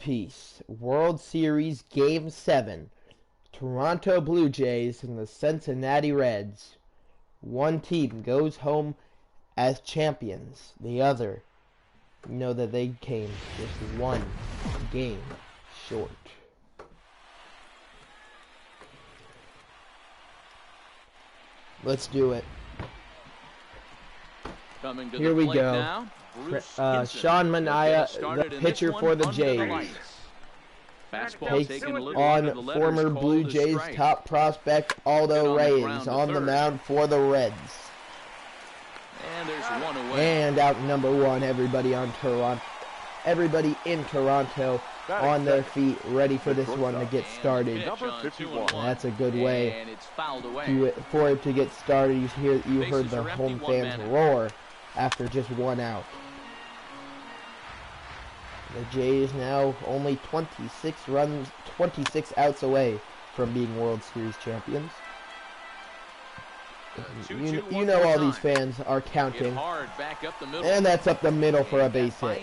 Peace. World Series Game 7. Toronto Blue Jays and the Cincinnati Reds. One team goes home as champions. The other, you know that they came just one game short. Let's do it. Here we go. Sean Manaea, the pitcher for the Jays, takes on former Blue Jays top prospect Aldo Reyes on the mound for the Reds. And out number one, everybody in Toronto on their feet, ready for this one to get started. That's a good way for it to get started. You heard the home fans roar after just one out. The Jays now only 26 outs away from being World Series champions. You know all these fans are counting. And that's up the middle for a base hit.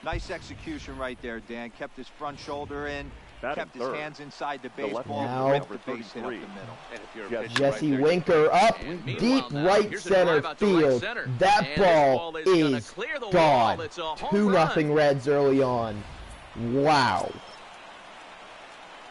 Nice execution right there, Dan. Kept his front shoulder in, kept his hands inside the baseball, and ripped the base hit up the middle. Jesse Winker up deep right center field. That ball is gone. 2-0 Reds early on. Wow.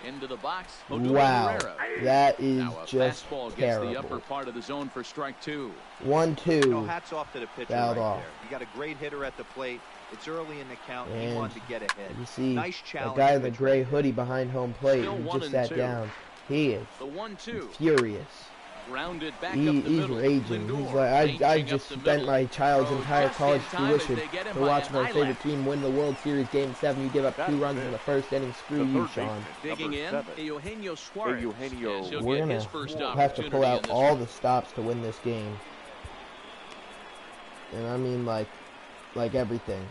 Into the box. Wow, that is just terrible. The upper part of the zone for strike two. 1-2. No, hats off to the pitcher right there. You got a great hitter at the plate. It's early in the count. And he wanted to get ahead. You see nice challenge. a guy in the gray hoodie behind home plate who just sat down. He is furious. He's raging. He's like, I just spent my child's entire college tuition to watch my favorite team win the World Series Game 7. You give up 2 runs in the first inning. Screw you, Sean. We're going to have to pull out all the stops to win this game. And I mean, like everything.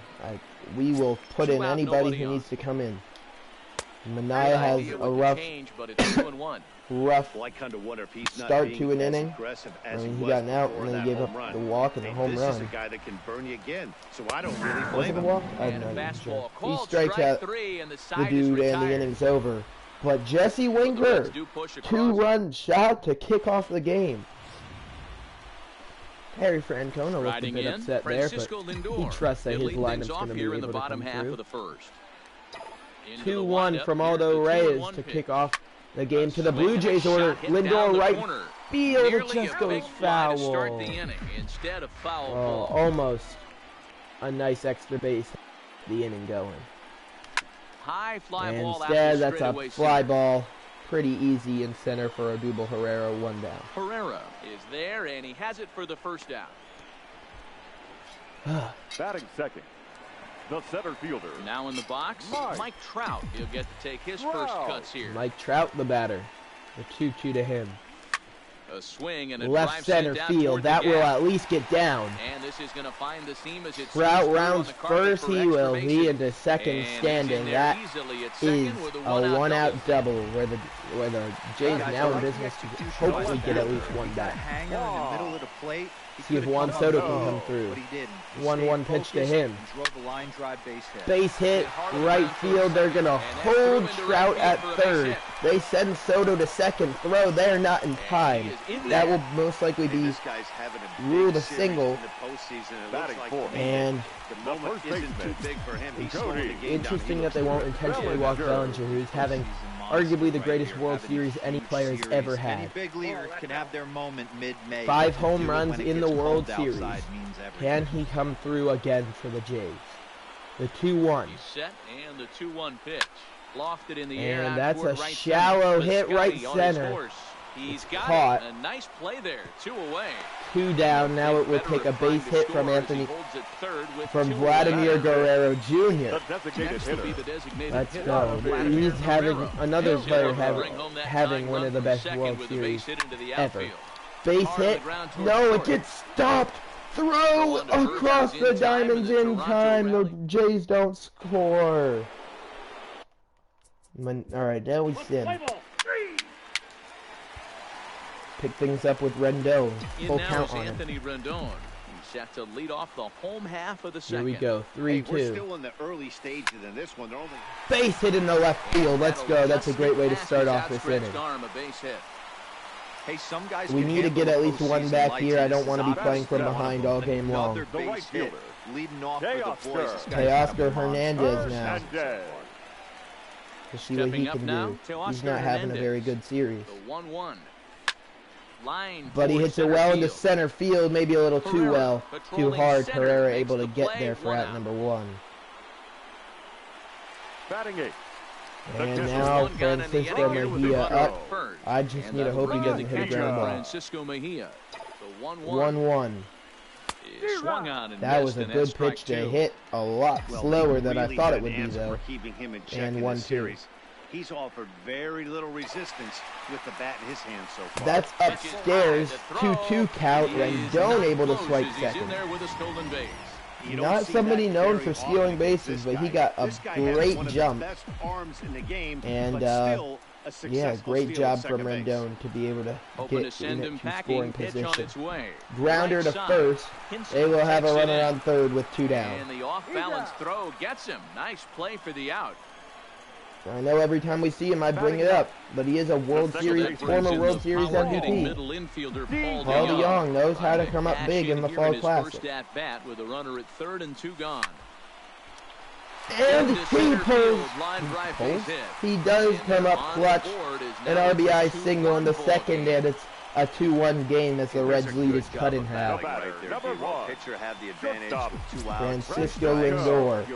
We will put in anybody who needs to come in. Manaea has a rough start to an inning. I mean, he got an out and then he gave up the walk and the home run. Was it a walk? I'm not even sure. He strikes out the dude and the inning's over. But Jesse Winker, 2-run shot to kick off the game. Harry Francona looked a bit upset there, but he trusts that his lineup's going to be able to come through. 2-1 from Aldo Reyes to kick off the game to the Blue Jays order. Lindor right field, it just goes foul. Oh, almost a nice extra base. The inning going. Instead, that's a fly ball. Pretty easy in center for Odubel Herrera, 1 down. Herrera is there, and he has it for the first down. Batting second, the center fielder. Now in the box, Mike Trout. He'll get to take his first cuts here. Mike Trout, the batter. The 2-2 to him. A swing and a left center field. That will at least get down. And this is going to find the seam as it's Trout rounds first. He will be into second standing. That is a 1-out double where the Jays now in business to hopefully get at least one back. See if Juan Soto can come through. 1-1 pitch to him. Base hit, right field. They're going to hold Trout at third. They send Soto to second. Throw there, not in time. That will most likely be ruled a single. And interesting that they won't intentionally walk Bellinger, who's having arguably the greatest World Series any player has ever had. 5 home runs in the World Series. Can he come through again for the Jays? The 2-1. Set and the 2-1 pitch. Lofted in the air. And that's a shallow hit right center. He's got caught. A nice play there. 2 away. 2 down. Now it will take a base hit from Vladimir Guerrero Jr. Let's go. He's having another player having one of the best World Series ever. Base hit. No, it gets stopped. Throw across the diamonds in time. The Jays don't score. Alright, now we CIN. Pick things up with Rendon. Full count on him. Anthony Rendon. set to lead off the home half of the second. Here we go, 3-2. We're still in the early stages in this one. They're only base hit in the left field. Let's go. That's a great way to start off this inning. Arm, a base hit. Hey, some guys we need to get at least one back here. I don't want to be playing from behind all game long. the right fielder leading off for the boys. Teoscar Hernandez now. Let's see what he can do. He's not having a very good series. The 1-1. Line but he hits it well into center field, maybe a little too well, too hard. Herrera able to get there for out number 1. Batting 8. And now Francisco Mejia up. I just need to hope he doesn't hit a ground ball. Francisco Mejia. The 1-1. That was a good pitch to hit, a lot slower than I thought it would be though. And 1-2. He's offered very little resistance with the bat in his hand so far. That's upstairs, 2-2 count. Rendon able to swipe second. Not somebody known for stealing bases, but he got a great jump. And yeah, great job from Rendon to be able to get into scoring position. Grounder to first. They will have a runner on third with 2 down. And the off-balance throw gets him. Nice play for the out. I know every time we see him I bring it up, but he is a former World Series MVP. Paul DeYoung knows how to come up big in the Fall Classic. With a runner at third and 2 gone. And he pulls. He does come up clutch. An RBI single in the second, and it's a 2-1 game as the Reds' lead is cut in half. Francisco Lindor.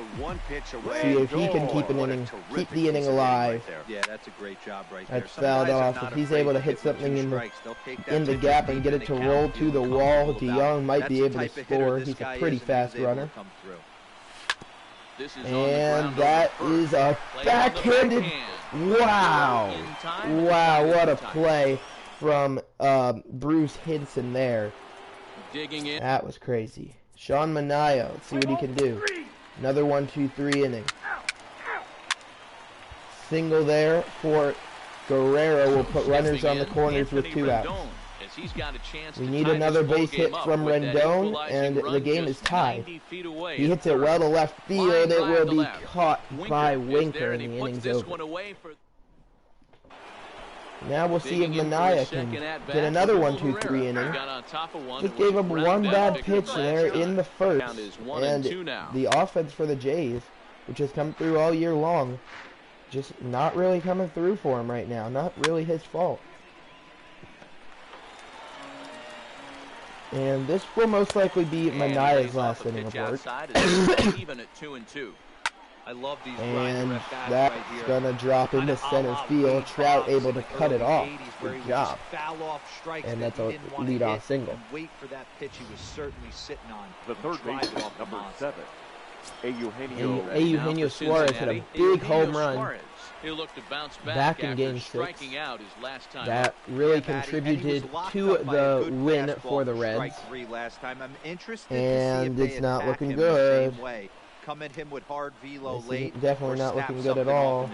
See if he can keep the inning alive. Yeah, that's a great job right there. That's fouled off. If he's able to hit something in the gap and get it to roll to the wall, DeYoung might be able to score. He's a pretty fast runner. And that is a backhanded. Wow. Wow, what a play from Bruce Hinson there. That was crazy. Sean Manaea, let's see what he can do. Another 1-2-3 inning. Single there for Guerrero will put runners on the corners with 2 outs. We need another base hit from Rendon, and the game is tied. He hits it well to left field. It will be caught by Winker, and the inning's over. Now we'll see if Manaea can get another 1-2-3 inning. Just gave up one bad pitch there in the first, and the offense for the Jays, which has come through all year long, just not really coming through for him right now. Not really his fault. And this will most likely be Manaea's last inning of work. Even at 2-2. I love these and that's right going to drop into center field. Trout able to cut it off. Good job. And that's a leadoff single. Wait for that pitch he was certainly sitting on. The third baseman, number 7. Eugenio Suarez hit a big home run. He'll look to bounce back in Game 6. That really contributed to the win for the Reds. And it's not looking good. Come at him with hard velo late. Definitely not looking good at all.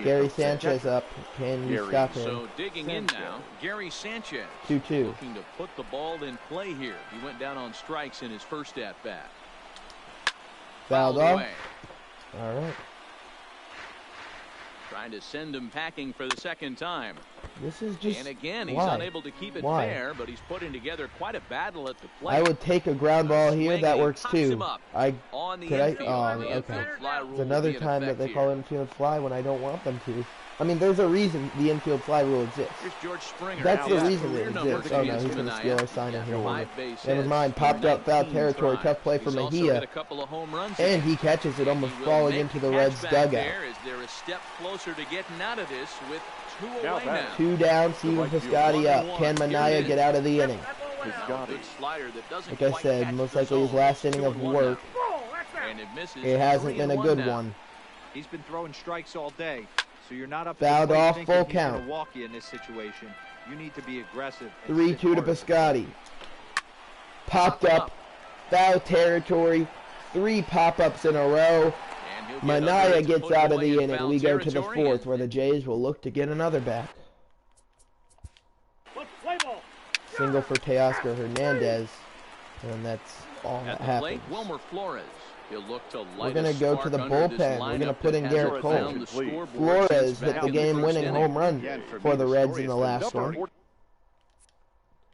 Gary Sanchez up. Can you stop him? So digging in now, Gary Sanchez 2-2. looking to put the ball in play here. He went down on strikes in his first at bat. Fouled off. All right. Trying to send him packing for the second time. This is just. And again, he's unable to keep it fair, but he's putting together quite a battle at the plate. I would take a ground ball here. That works too. Okay. It's another time that they call infield fly when I don't want them to. I mean, there's a reason the infield fly rule exists. That's the reason it exists. Oh no, he's going to steal our sign in here. Never mind. Popped up foul territory. Tough play for Mejia. And he catches it, almost falling into the Reds' dugout. They're a step closer to getting out of this with 2 away now. 2 down. Steven Piscotty up. Can Manaea get out of the inning? Like I said, most likely his last inning of work. It hasn't been a good one. He's been throwing strikes all day. So you're not up fouled off, full count. Walk you in this situation. You need to be aggressive. 3-2 to Piscotty. Popped up, foul territory. 3 pop-ups in a row. Manaea gets out of the inning. We go to the 4th, where the Jays will look to get another back. Single for Teoscar Hernandez. And that's all that At the happens. plate, Wilmer Flores. He'll look to We're going to go to the bullpen. We're going to put in Garrett Cole. Flores hit the game-winning home run for the Reds in the last one.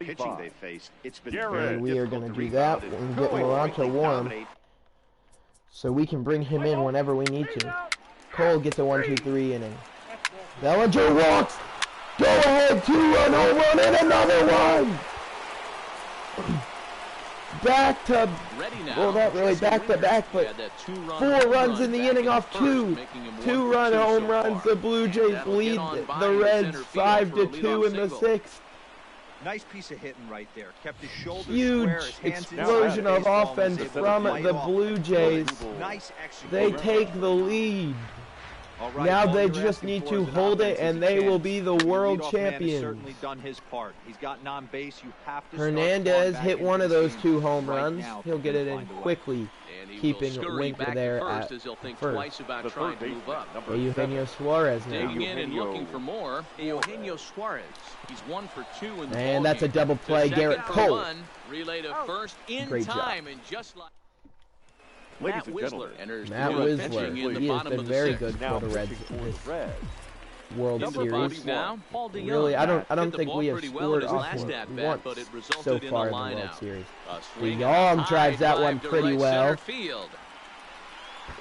Pitching they faced, it's been And we are going to do that and get Moronto warm so we can bring him in whenever we need to. Cole gets a 1-2-3 inning. Bellinger walks. Go ahead, 2-run home run and another one. Back to, well, not really back to back, but 4 runs in the inning off 2 2-run home runs. The Blue Jays lead the Reds 5-2 in the 6th. Nice piece of hitting right there. Kept his shoulders Huge square, his hands explosion of inside offense baseball, from the off. Blue Jays. Nice execution. They take the lead. All right, Now all they you're just asking need for to is an hold it, offensive and they will chance. be the Your world leadoff man has champions. certainly done his part. He's gotten on base. You have to start Hernandez clawing back hit into one of this those game 2 home right runs. now. He'll get it in Find a way. quickly, keeping Winker there at as he'll think first. twice about trying to move up. Eugenio Suarez now. Digging in and looking for more, Eugenio Suarez. He's 1 for 2 in the And that's a ballgame. double play, To Garrett second for Cole. one, relay to first in Great job. time, and just like Ladies Matt and Whistler gentlemen, enters Matt the Whistler, pitching in the he has bottom been of the very 6th. good now for the Reds pitching in for this the Reds. World Number 5 Series. now, Paul DeYoung. Really, I don't Hit the think ball we have pretty well in scored his off last one at bat, once but it resulted so in far a in the World line-out. Series. A swing DeYoung and a drives high that one drive to pretty right well. center field.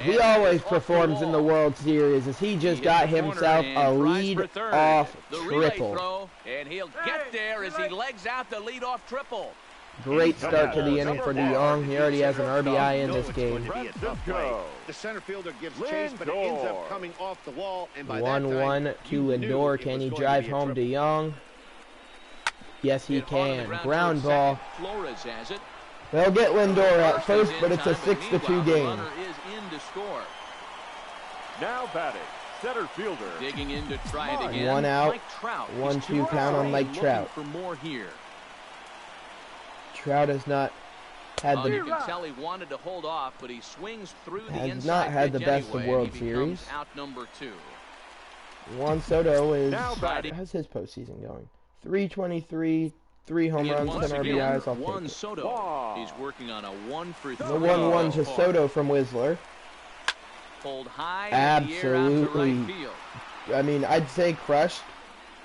He And always it's off the performs in the wall. World Series as he just He got hits the corner himself and a tries lead for third. off The relay triple. throw, and he'll get there as he legs out the lead-off triple. Great start to the inning for DeYoung. He already has an RBI in this game. The center fielder gives chase, but it ends up coming off the wall, and by that 1-1 time, to you knew Lindor. it Can was he going to drive be a home triple. DeYoung? Yes, he Hit hard on the can. ground Ground towards ball. second. Flores has it. They'll get Lindor at first, is but in it's a time, but 6-2 meanwhile, the game. runner is in to score. Now batting, center fielder. Digging in to try it again. 1 out, Mike Trout. 1-2 count on Mike Trout. For more here. Trout has not had You the can tell he wanted to hold off, but he swings through the Has inside not had the pitch best of anyway, World and he becomes Series. out number 2. Juan Soto is Now batting. how's his postseason going? 323, 3 home And runs, once 10 again, RBIs. I'll Juan take it. Soto. Wow. He's working on a 1 for 3. The 1-1 to thus far. Soto from Whistler. Pulled high in the air out to Absolutely. right field. I mean, I'd say crushed,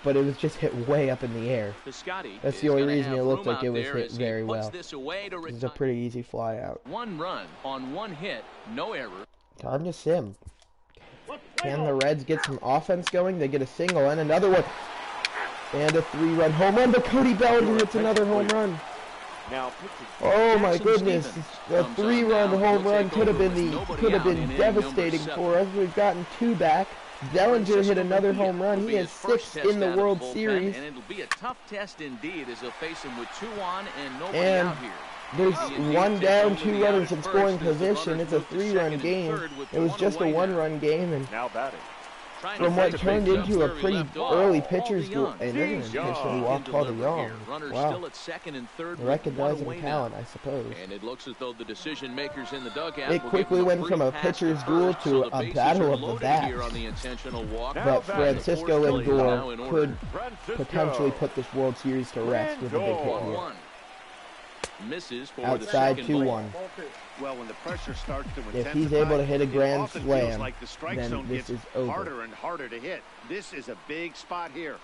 but it was just hit way up in the air. Piscotty That's is the only gonna reason have it looked room like it out was there hit as he very puts well. this away to This is a retire. pretty easy fly out. 1 run on 1 hit, no error. Time to sim. Can the Reds get some offense going? They get a single and another one. And a 3-run home run, but Cody Bellinger hits another home run. Now pitching. Oh my Jackson goodness! Stevens A comes on 3-run down. home He'll run take could have over been with nobody could have out in been inning devastating number for us. We've gotten 2 back. Bellinger hit another home run. He has 6 in the World Series. And it'll be a tough test indeed as they'll face him with 2 on and nobody And out here. There's He indeed 1 takes down, over 2 the runners out in at scoring first as the position. runners It's a move to 3-run second and game. third with It was one just a away now. 1-run game, and Now batting. Trying from to what take turned things up into a where he pretty left off. early Paul pitcher's duel. DeYoung. And they're going to Young. pitch walk Paul DeYoung. Runners Wow. still at second and third with one Recognizing away talent, now. I suppose. And it looks as though the decision makers in the dugout It will quickly give him went free from a pass pitcher's to duel first, to so a the bases battle are of the loaded bats. here on the intentional walk. Now But batting. Francisco Now in Lindor order. could Francisco. potentially put this World Series to rest with a big hit here. 1-1. Misses for Outside the second 2-1. Well, when the pressure starts to If intensify, he's able to hit a it grand often slam, feels like the strike then zone this gets is over. harder and harder to hit. This is a big spot here.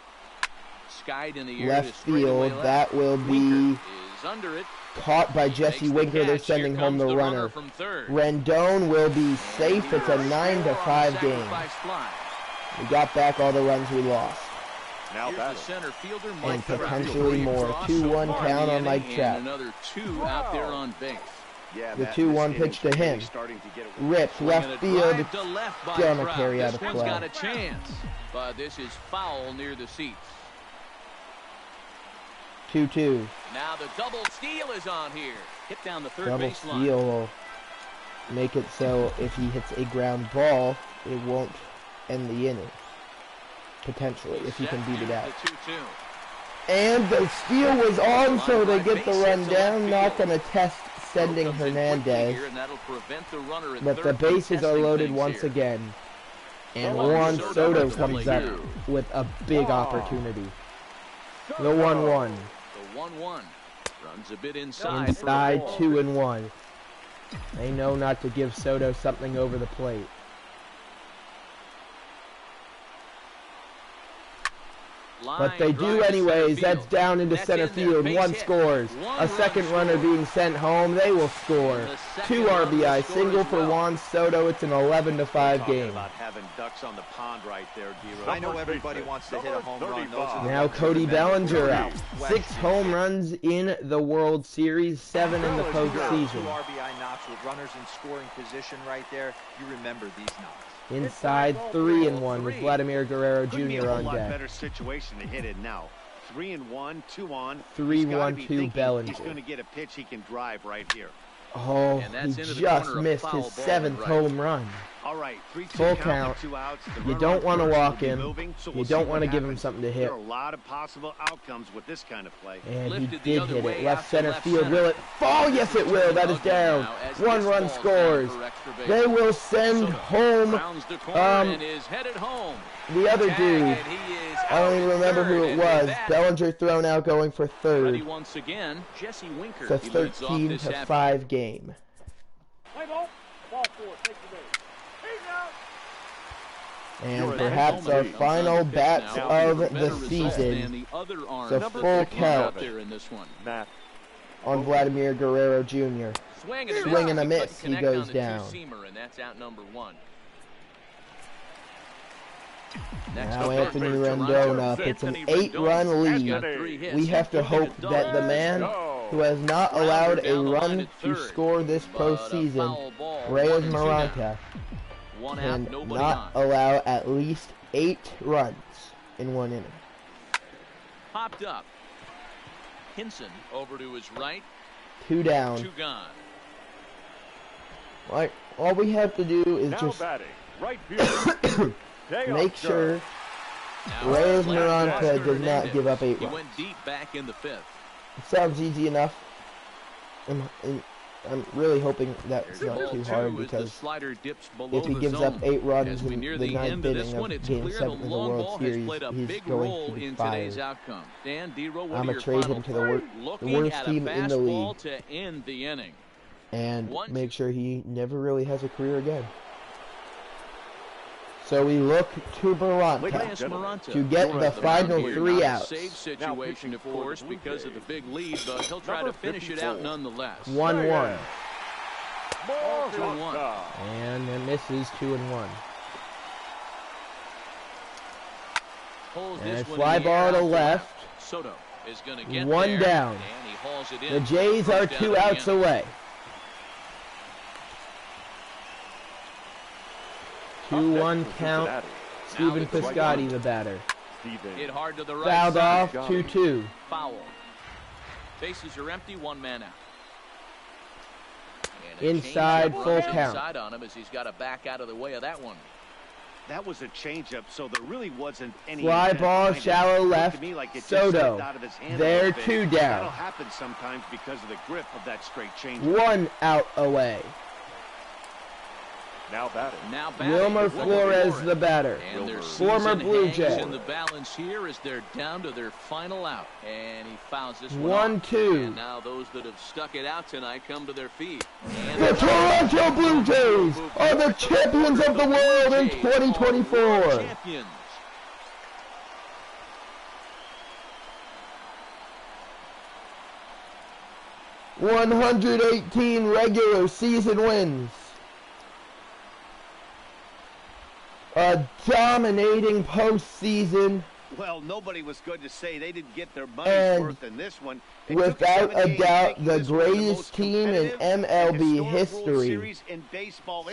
Skied in the air Left to straightaway field, left. that will be Winker is under it. caught by Jesse Makes the Winker. They're catch. sending Here home comes the runner. from third. Rendon will be safe. And It's a he 9-5 game. sacrifice fly. We got back all the runs we lost. Now Here's the batting. center fielder, And Mike Trout. potentially more. Crossover 2-1 in count the on Mike inning, Trout. and another 2 out there on base. Yeah, The that 2-1 this pitch to inning's really him. starting to get Ripped Swinging left a field. drive to left by Gonna Trout. carry out This a one's play. got a chance, but this is foul near the seats. 2-2. Now the double steal is on here. Hit down the third Double base line. steal will make it so if he hits a ground ball, it won't end the inning. Potentially, if he can beat it out. The 2-2. And the steal was on, so they get the run down. Not going to test sending Comes in quickly Hernandez. here, and that'll prevent the runner at But the third from bases are testing loaded things once here. again. And Juan Juan Soto Soto at the comes plate up here. with a big Wow. opportunity. The 1-1. The 1-1. Runs a bit inside. Inside 2-1. They know not to give Soto something over the plate. But they do anyways. That's down into center field. One scores. A second runner being sent home. They will score. 2 RBI. Single for Juan Soto. It's an 11-5 game. About having ducks on the pond right there, D-Row. I know everybody wants to hit a home run. Now Cody Bellinger out. 6 home runs in the World Series. 7 in the postseason. 2 RBI knocks with runners in scoring position right there. You remember these knocks. Inside 3-1 with Vladimir Guerrero Jr. on deck. Better situation to hit it now. 3-1, 2 on. 3-1-2 Bellinger. He's going to get a pitch he can drive right here. Oh, he just missed his 7th home run. All right, full count. You don't want to walk him. You don't want to give him something to hit. There are a lot of possible outcomes with this kind of play. And he did hit it. Left center field. Will it fall? Yes, it will. That is down. 1 run scores. They will send home the other dude. I don't even remember who it was. Bellinger thrown out going for 3rd. It's a 13-5 game. And perhaps our final bats of the season. The full count on Vladimir Guerrero Jr. Swing and a miss, he goes down. Now Anthony Rendon up. It's an 8-run lead. We have to hope that the man who has not allowed a run to score this postseason, Reyes Maranta, can not allow at least 8 runs in 1 inning. Popped up. Hinson over to his right. 2 down. 2 gone. Right. All we have to do is just make sure Reyes Maranta does not give up 8 runs. He went deep back in the 5th. It sounds easy enough. I'm really hoping that's not too hard, because if he gives up 8 runs in the 9th inning of Game 7 of the World Series, he's going to be fired. I'm going to trade him to the worst team in the league and make sure he never really has a career again. So we look to Maranta to get the final 3 outs. Save situation, of course, because of the big lead, but he'll try to finish it out nonetheless. 1-1. And it misses 2-1. And fly ball to left. Soto is going to get 1 down. And he hauls it in. The Jays are 2 outs away. 2-1 count. Steven Piscotty, the batter. Hit hard to the right. Fouled off. 2-2. Foul. Bases are empty. 1 man out. Inside, full count. Inside on him as he's got to back out of the way of that one. That was a changeup, so there really wasn't any. Fly ball, shallow left. Soto. They're 2 down. That'll happen sometimes because of the grip of that straight changeup. 1 out away. Now batting. Wilmer Flores, the batter. Former Blue Jay. In the balance here as they're down to their final out, and he fouls this 1-2. And now those that have stuck it out tonight come to their feet. And the Toronto Blue Jays are the champions of the world in 2024. Champions. #118 regular season wins. A dominating postseason. Well, nobody was good to say they didn't get their money's worth in this one. Without a doubt, the greatest team in MLB history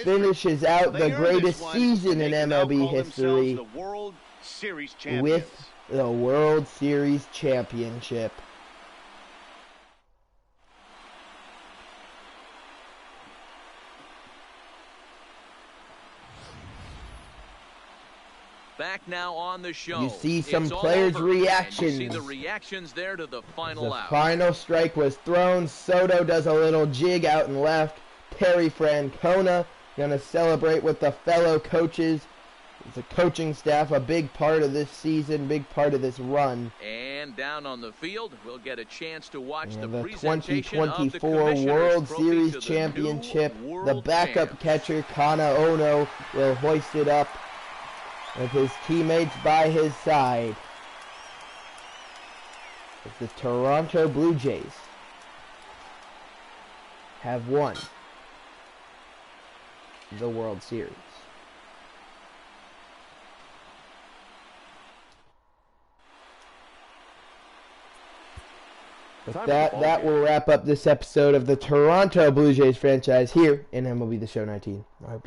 finishes out the greatest season in MLB history with the World Series championship. Back now on the show. You see some players' reactions. You see the reactions there to the final out. The final strike was thrown. Soto does a little jig out and left. Terry Francona gonna celebrate with the fellow coaches. It's a coaching staff, a big part of this season, big part of this run. And man down on the field. We'll get a chance to watch And the the presentation of the 2024 Commissioner's World Trophy Series to the Championship. new world The backup champs. catcher, Kana Ono, will hoist it up with his teammates by his side. As the Toronto Blue Jays have won the World Series. With that will wrap up this episode of the Toronto Blue Jays franchise here in MLB The Show 19. I hope you